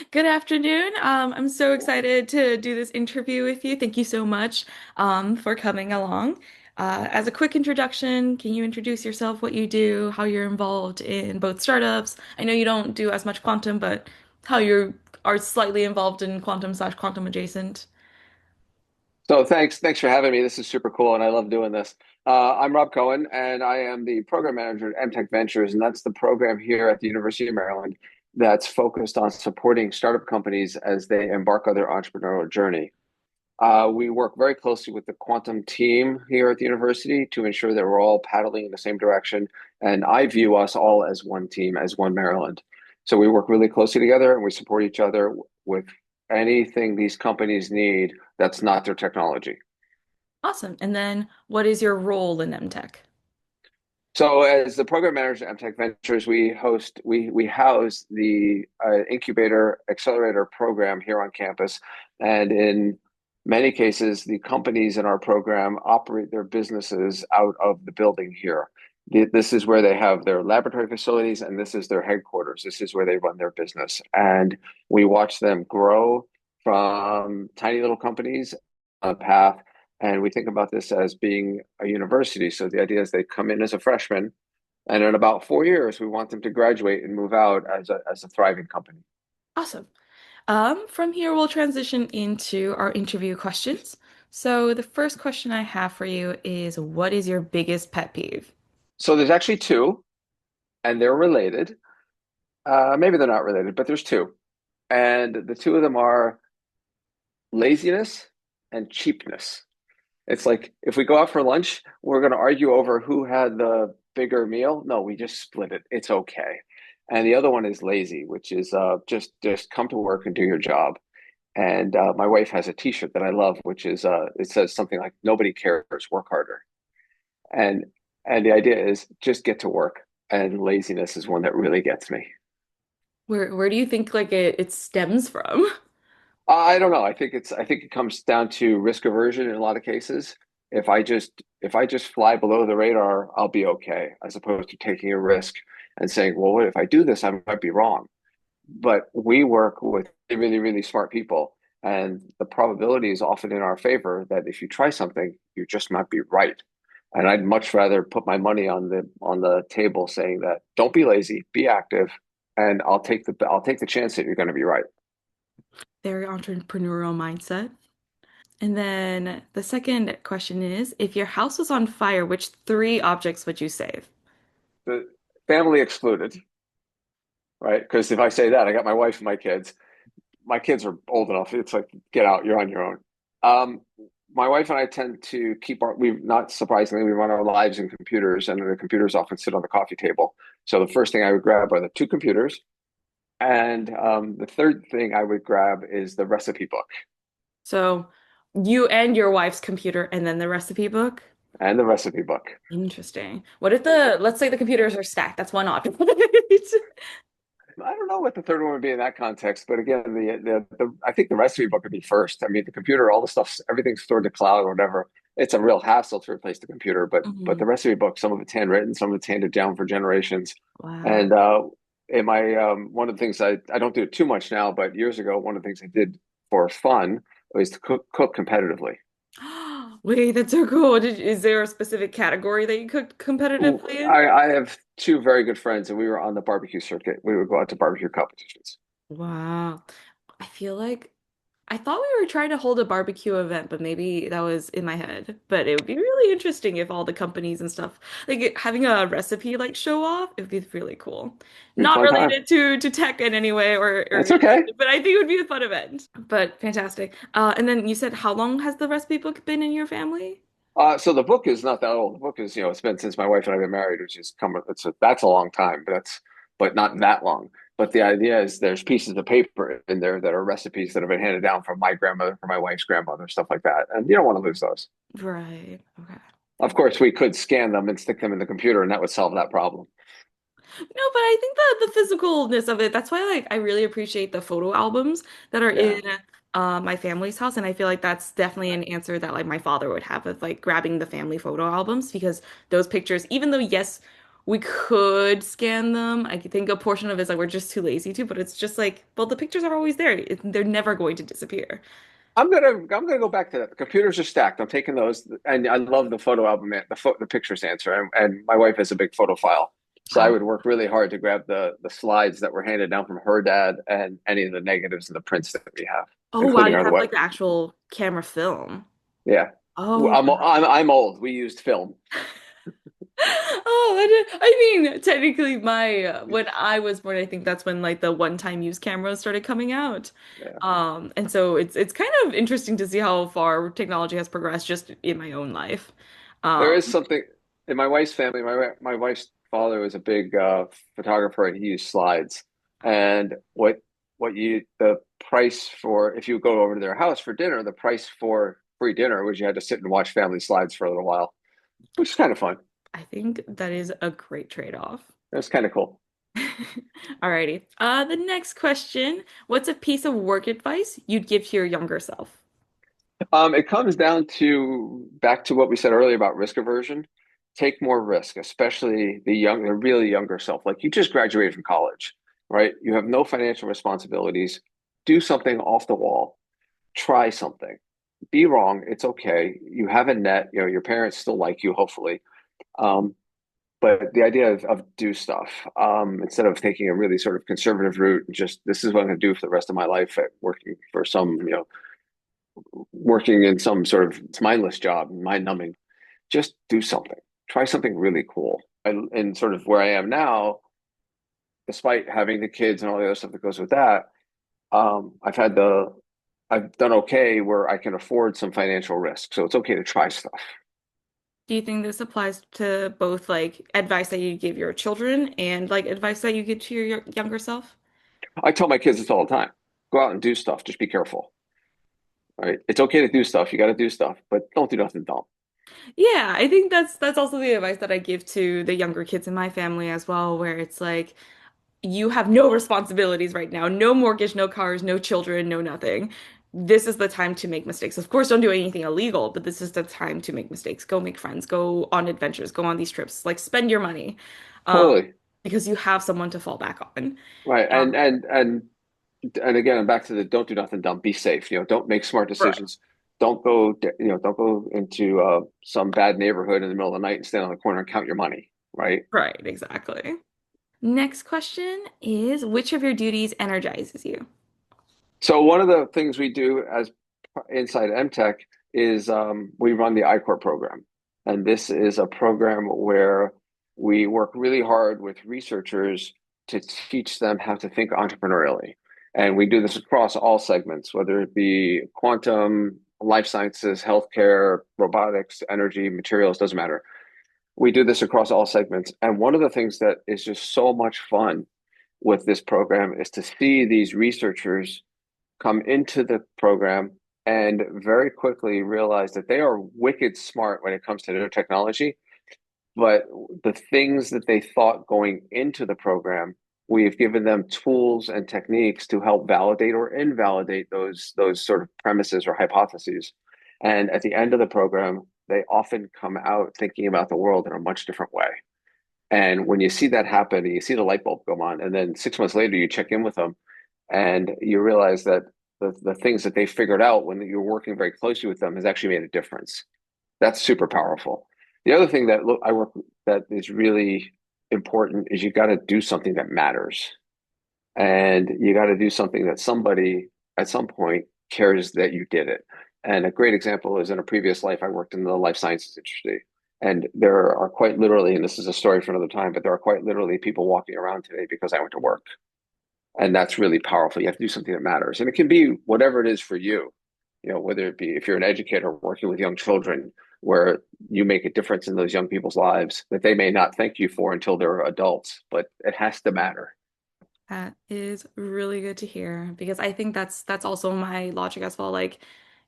Good afternoon. I'm so excited to do this interview with you. Thank you so much for coming along. As a quick introduction, can you introduce yourself, what you do, how you're involved in both startups? I know you don't do as much quantum, but how you are slightly involved in quantum slash quantum adjacent. So thanks for having me. This is super cool, and I love doing this. I'm Rob Cohen, and I am the program manager at MTech Ventures, and that's the program here at the University of Maryland that's focused on supporting startup companies as they embark on their entrepreneurial journey. We work very closely with the quantum team here at the university to ensure that we're all paddling in the same direction, and I view us all as one team, as one Maryland. So we work really closely together, and we support each other with anything these companies need that's not their technology. Awesome. And then what is your role in MTech? So, as the program manager at MTech Ventures, we house the incubator accelerator program here on campus, and in many cases, the companies in our program operate their businesses out of the building here. This is where they have their laboratory facilities, and this is their headquarters. This is where they run their business, and we watch them grow from tiny little companies on a path, and we think about this as being a university. So the idea is they come in as a freshman, and in about 4 years, we want them to graduate and move out as a thriving company. Awesome. From here, we'll transition into our interview questions. So, the first question I have for you is, what is your biggest pet peeve? So there's actually two, and they're related. Maybe they're not related, but there's two. And the two of them are laziness and cheapness. It's like if we go out for lunch, we're going to argue over who had the bigger meal. No, we just split it. It's okay. And the other one is lazy, which is just come to work and do your job. And my wife has a T-shirt that I love, which is it says something like "Nobody cares, work harder." And and the idea is just get to work. And laziness is one that really gets me. Where do you think like it stems from? I don't know. I think it comes down to risk aversion in a lot of cases. If I just fly below the radar, I'll be okay, as opposed to taking a risk and saying, well, what if I do this? I might be wrong. But we work with really, really smart people, and the probability is often in our favor that if you try something, you just might be right. And I'd much rather put my money on the table saying that don't be lazy, be active, and I'll take the chance that you're going to be right. Very entrepreneurial mindset. And then the second question is, if your house was on fire, which three objects would you save? The family excluded, right? Because if I say that, I got my wife and my kids. My kids are old enough. It's like, get out, you're on your own. Um, my wife and I tend to keep we not surprisingly, we run our lives in computers, and the computers often sit on the coffee table. So the first thing I would grab are the two computers. And the third thing I would grab is the recipe book So you and your wife's computer and then the recipe book? and the recipe book. Interesting. What if let's say the computers are stacked? That's one object. I don't know what the third one would be in that context, but again, the I think the recipe book would be first. I mean, the computer, all the stuff, everything's stored to cloud or whatever. It's a real hassle to replace the computer, but Mhm. the recipe book, some of it's handwritten, some of it's handed down for generations. Wow. And in my one of the things I don't do it too much now, but years ago, one of the things I did for fun was to cook competitively. Wait, that's so cool. Is there a specific category that you cooked competitively in? I have two very good friends, and we were on the barbecue circuit. We would go out to barbecue competitions. Wow. I feel like I thought we were trying to hold a barbecue event, but maybe that was in my head. But it would be really interesting if all the companies and stuff, having a recipe like show off, it would be really cool. It'd be a Not fun time. related to tech in any way or That's okay. but I think it would be a fun event. But fantastic. And then you said how long has the recipe book been in your family? So the book is not that old. The book is, it's been since my wife and I have been married, which is that's a long time, but not that long. But the idea is there's pieces of paper in there that are recipes that have been handed down from my grandmother, from my wife's grandmother, stuff like that. And you don't want to lose those. Right. Okay. Of course, we could scan them and stick them in the computer, and that would solve that problem. No, but I think the physicalness of it, that's why like I really appreciate the photo albums that are Yeah. in my family's house. And I feel like that's definitely an answer that like my father would have of like grabbing the family photo albums because those pictures, even though yes, we could scan them. I think a portion of it is like we're just too lazy to, but it's just like, well, the pictures are always there. They're never going to disappear. I'm gonna go back to that. The computers are stacked. I'm taking those, and I love the photo album, the pictures answer, and my wife has a big photo file, so I Oh, would work really hard to grab the slides that were handed down from her dad and any of the negatives and the prints that we have, oh wow, including you our have web. like the actual camera film. Yeah, Oh, I'm old. We used film. oh, I mean, technically, my when I was born, I think that's when like the one-time use cameras started coming out. Yeah. And so it's kind of interesting to see how far technology has progressed just in my own life. There is Um, something in my wife's family. My wife's father was a big photographer, and he used slides. And what you the price for if you go over to their house for dinner, the price for free dinner was you had to sit and watch family slides for a little while, which is kind of fun. I think that is a great trade-off. It was kind of cool. Alrighty. The next question, what's a piece of work advice you'd give to your younger self? It comes down to back to what we said earlier about risk aversion. Take more risk, especially the really younger self. Like you just graduated from college, right? You have no financial responsibilities. Do something off the wall. Try something. Be wrong. It's okay. You have a net. You know, your parents still like you, hopefully. Um, but the idea of do stuff instead of taking a really sort of conservative route, just this is what I'm going to do for the rest of my life at working for some, working in some sort of mindless job, mind numbing. Just do something. Try something really cool. And sort of where I am now, despite having the kids and all the other stuff that goes with that, I've had I've done okay where I can afford some financial risk. So it's okay to try stuff. Do you think this applies to both like advice that you give your children and like advice that you give to your younger self? I tell my kids this all the time. Go out and do stuff. Just be careful. Right? It's okay to do stuff. You got to do stuff, but don't do nothing dumb. Yeah, I think that's also the advice that I give to the younger kids in my family as well, where it's like you have no responsibilities right now, no mortgage, no cars, no children, no nothing. This is the time to make mistakes. Of course, don't do anything illegal, but this is the time to make mistakes. Go make friends, go on adventures, go on these trips, like spend your money, um, Totally. because you have someone to fall back on. Right. Um, And again, I'm back to the don't do nothing dumb. Be safe. Don't make smart right, decisions. Don't go into some bad neighborhood in the middle of the night and stand on the corner and count your money. Right. right, exactly. Next question is, which of your duties energizes you? So one of the things we do as inside MTech is we run the I-Corps program, and this is a program where we work really hard with researchers to teach them how to think entrepreneurially, and we do this across all segments, whether it be quantum, life sciences, healthcare, robotics, energy, materials, doesn't matter. We do this across all segments, and one of the things that is just so much fun with this program is to see these researchers come into the program and very quickly realize that they are wicked smart when it comes to their technology. But the things that they thought going into the program, we've given them tools and techniques to help validate or invalidate those sort of premises or hypotheses. And at the end of the program, they often come out thinking about the world in a much different way. And when you see that happen, and you see the light bulb go on, and then 6 months later you check in with them, and you realize that the things that they figured out when you're working very closely with them has actually made a difference. That's super powerful. The other thing that I work that is really important is you got to do something that matters, and you got to do something that somebody at some point cares that you did it. And a great example is in a previous life, I worked in the life sciences industry. And there are quite literally, and this is a story for another time, but there are quite literally people walking around today because I went to work. And that's really powerful. You have to do something that matters. And it can be whatever it is for you, whether it be if you're an educator working with young children, where you make a difference in those young people's lives that they may not thank you for until they're adults, but it has to matter. That is really good to hear because I think that's also my logic as well. Like,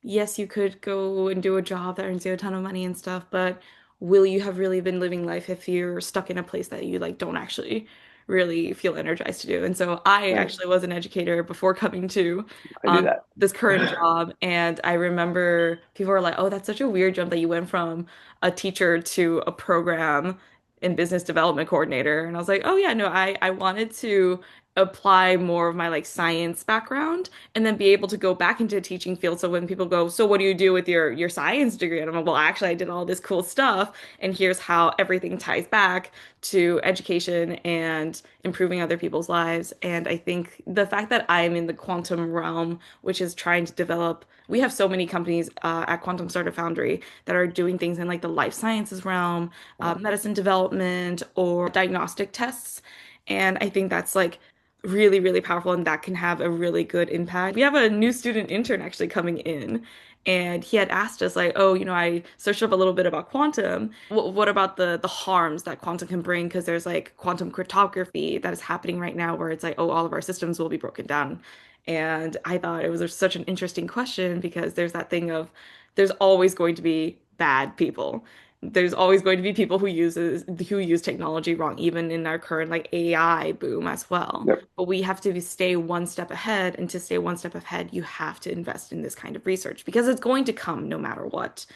yes, you could go and do a job that earns you a ton of money and stuff, but will you have really been living life if you're stuck in a place that you like don't actually really feel energized to do? And so I Right. actually was an educator before coming to I do that. this current job, and I remember people were like, "Oh, that's such a weird jump that you went from a teacher to a program and business development coordinator. And I was like, oh yeah, no, I wanted to apply more of my like science background and then be able to go back into a teaching field. So when people go, so what do you do with your science degree? And I'm like, well, actually, I did all this cool stuff, and here's how everything ties back to education and improving other people's lives. And I think the fact that I'm in the quantum realm, which is trying to develop, we have so many companies at Quantum Startup Foundry that are doing things in like the life sciences realm, medicine development, or diagnostic tests. And I think that's like really, really powerful, and that can have a really good impact. We have a new student intern actually coming in, and he had asked us like, "Oh, I searched up a little bit about quantum. What about the harms that quantum can bring? Because there's like quantum cryptography that is happening right now, where it's like, oh, all of our systems will be broken down." And I thought it was such an interesting question because there's that thing of there's always going to be bad people. There's always going to be people who use technology wrong, even in our current like AI boom as well. Yep. But we have to stay one step ahead, and to stay one step ahead, you have to invest in this kind of research because it's going to come no matter what.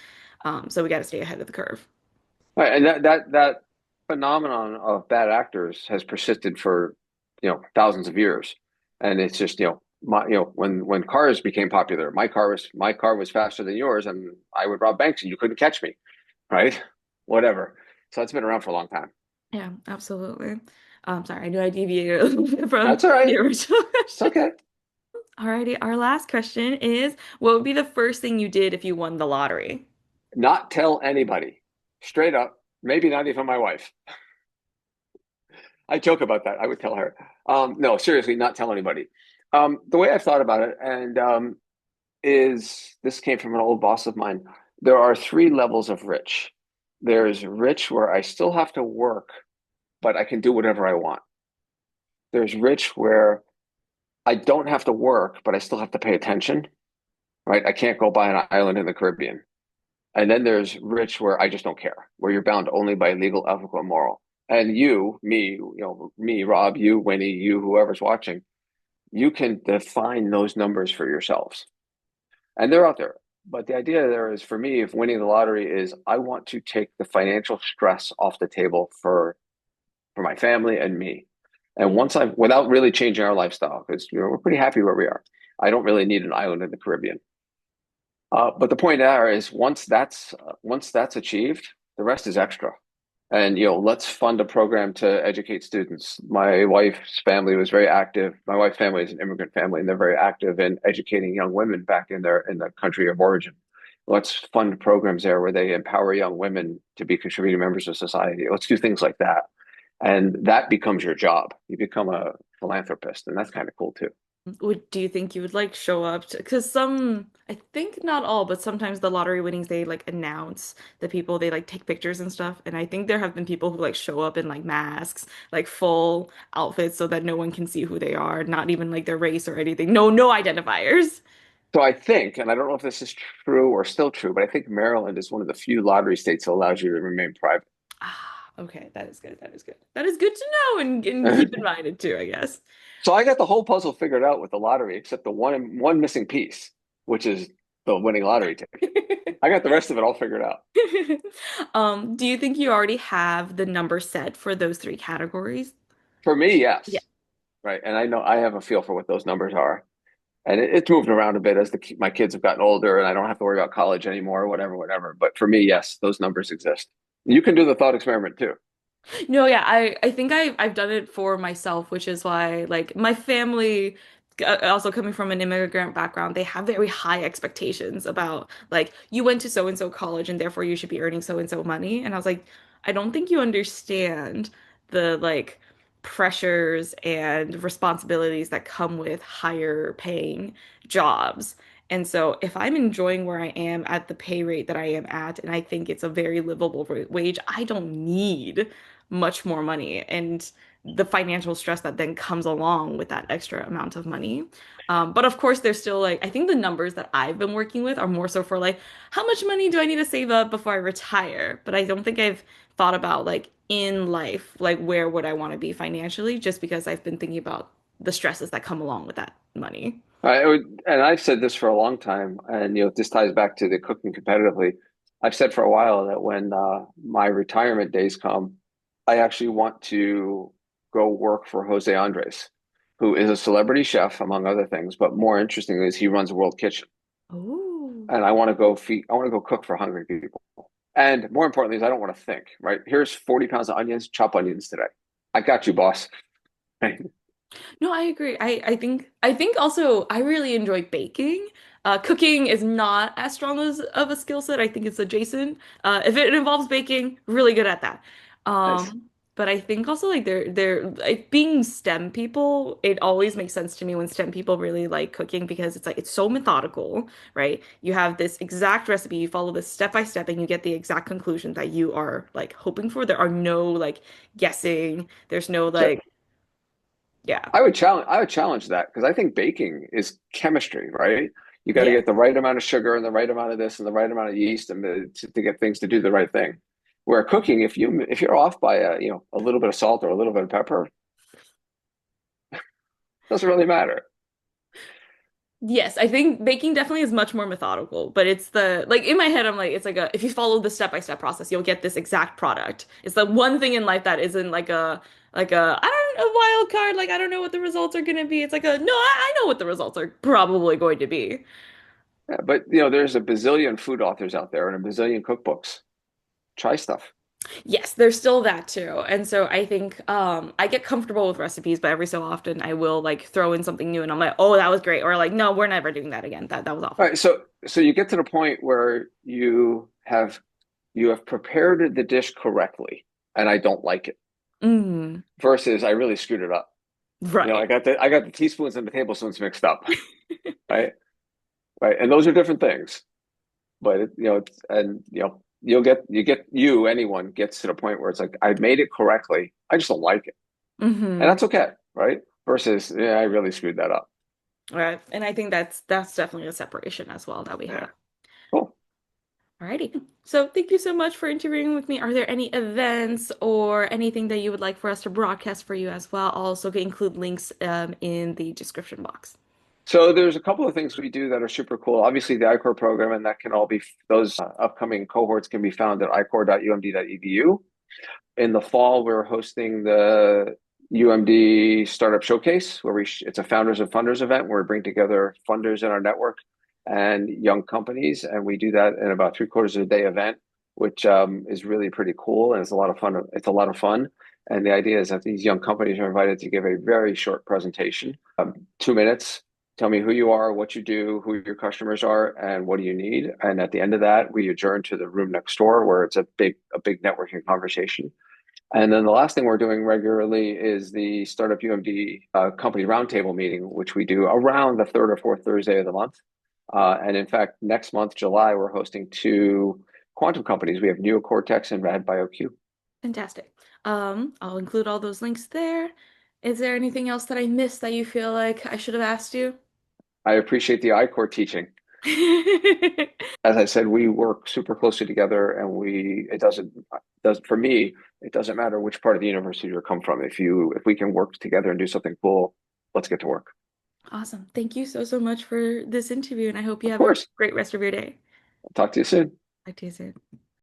So we got to stay ahead of the curve. Right, and that phenomenon of bad actors has persisted for, thousands of years. And it's just, when cars became popular, my car was faster than yours, and I would rob banks and you couldn't catch me, right? Whatever. So it's been around for a long time. Yeah, absolutely. Sorry, I knew I deviated a little bit from That's all right. the original It's question. okay. Alrighty, our last question is, what would be the first thing you did if you won the lottery? Not tell anybody. Straight up. Maybe not even my wife. I joke about that. I would tell her. No, seriously, not tell anybody. The way I've thought about it, and is this came from an old boss of mine. There are three levels of rich. There's rich where I still have to work, but I can do whatever I want. There's rich where I don't have to work, but I still have to pay attention, right? I can't go buy an island in the Caribbean. And then there's rich where I just don't care, where you're bound only by legal, ethical, and moral. And me, Rob, you, Winnie, you, whoever's watching, you can define those numbers for yourselves. And they're out there. But the idea there is for me, if winning the lottery is I want to take the financial stress off the table for my family and me. And once I've without really changing our lifestyle, because we're pretty happy where we are. I don't really need an island in the Caribbean. But the point there is once that's achieved, the rest is extra. And let's fund a program to educate students. My wife's family was very active. My wife's family is an immigrant family, and they're very active in educating young women back in the country of origin. Let's fund programs there where they empower young women to be contributing members of society. Let's do things like that. And that becomes your job. You become a philanthropist, and that's kind of cool too. Do you think you would like show up to, because some, I think not all, but sometimes the lottery winnings, they like announce the people, they like take pictures and stuff. And I think there have been people who like show up in like masks, like full outfits so that no one can see who they are, not even like their race or anything. No, no identifiers. So I think, and I don't know if this is true or still true, but I think Maryland is one of the few lottery states that allows you to remain private. Ah, okay, that is good. That is good. That is good to know and keep in mind too, I guess. So I got the whole puzzle figured out with the lottery, except the one missing piece, which is the winning lottery ticket. I got the rest of it all figured out. Do you think you already have the number set for those three categories? For me, Yeah. yes, right. And I know I have a feel for what those numbers are, and it's moved around a bit as my kids have gotten older, and I don't have to worry about college anymore, or whatever, whatever. But for me, yes, those numbers exist. You can do the thought experiment too. No, yeah, I think I've done it for myself, which is why like my family also coming from an immigrant background, they have very high expectations about like you went to so and so college and therefore you should be earning so and so money. And I was like, I don't think you understand the like pressures and responsibilities that come with higher paying jobs. And so if I'm enjoying where I am at the pay rate that I am at, and I think it's a very livable wage, I don't need much more money and the financial stress that then comes along with that extra amount of money. But of course, there's still like, I think the numbers that I've been working with are more so for like, how much money do I need to save up before I retire? But I don't think I've thought about like in life, like where would I want to be financially, just because I've been thinking about the stresses that come along with that money. And I've said this for a long time, and this ties back to the cooking competitively. I've said for a while that when my retirement days come, I actually want to go work for Jose Andres, who is a celebrity chef, among other things. But more interestingly, is he runs a world kitchen, Oh. and I want to go feed. I want to go cook for hungry people. And more importantly, is I don't want to think. Right here's 40 pounds of onions. Chop onions today. I got you, boss. Right? No, I agree. I think also I really enjoy baking. Cooking is not as strong as of a skill set. I think it's adjacent. If it involves baking, really good at that. Nice. But I think also like they're like being STEM people, it always makes sense to me when STEM people really like cooking because it's like it's so methodical, right? You have this exact recipe, you follow this step by step, and you get the exact conclusion that you are like hoping for. There are no like guessing. There's no So like yeah. I would challenge that because I think baking is chemistry, right? You got to Yeah. get the right amount of sugar and the right amount of this and the right amount of yeast and to get things to do the right thing. Where cooking, if you're off by a little bit of salt or a little bit of pepper, doesn't really matter. Yes, I think baking definitely is much more methodical, but it's the like in my head I'm like it's like a if you follow the step-by-step process, you'll get this exact product. It's the one thing in life that isn't like a I don't a wild card, like I don't know what the results are gonna be. It's like a no, I know what the results are probably going to be. Yeah, but there's a bazillion food authors out there and a bazillion cookbooks. Try stuff. Yes, there's still that too. And so I think I get comfortable with recipes, but every so often I will like throw in something new and I'm like, "Oh, that was great." Or like, "No, we're never doing that again. That was All awful." right, so you get to the point where you have prepared the dish correctly, and I don't like it. Mm, Versus I really screwed it up. I right. got the teaspoons and the tablespoons mixed up, right? Right, and those are different things. But anyone gets to the point where it's like I made it correctly. I just don't like it, and Hmm. that's okay, right? Versus yeah, I really screwed that up. Right. And I think that's definitely a separation as well that we Yeah, have. cool. Alrighty. So thank you so much for interviewing with me. Are there any events or anything that you would like for us to broadcast for you as well? I'll also include links in the description box. So there's a couple of things we do that are super cool. Obviously, the I-Corps program, and that can all be those upcoming cohorts can be found at icorps.umd.edu. In the fall, we're hosting the UMD Startup Showcase, where it's a founders and funders event where we bring together funders in our network and young companies, and we do that in about three-quarters of a day event, which is really pretty cool and it's a lot of fun. It's a lot of fun, and the idea is that these young companies are invited to give a very short presentation, 2 minutes. Tell me who you are, what you do, who your customers are, and what do you need. And at the end of that, we adjourn to the room next door where it's a big networking conversation. And then the last thing we're doing regularly is the Startup UMD company roundtable meeting, which we do around the third or fourth Thursday of the month. And in fact, next month, July, we're hosting two quantum companies. We have NeoCortex and RadBioQ. Fantastic. I'll include all those links there. Is there anything else that I missed that you feel like I should have asked you? I appreciate the I-Corps teaching. As I said, we work super closely together, and it does for me. It doesn't matter which part of the university you come from. If we can work together and do something cool, let's get to work. Awesome. Thank you so, so much for this interview, and I hope you Of have a course. great rest of your day. I'll talk to you soon. Talk to you soon.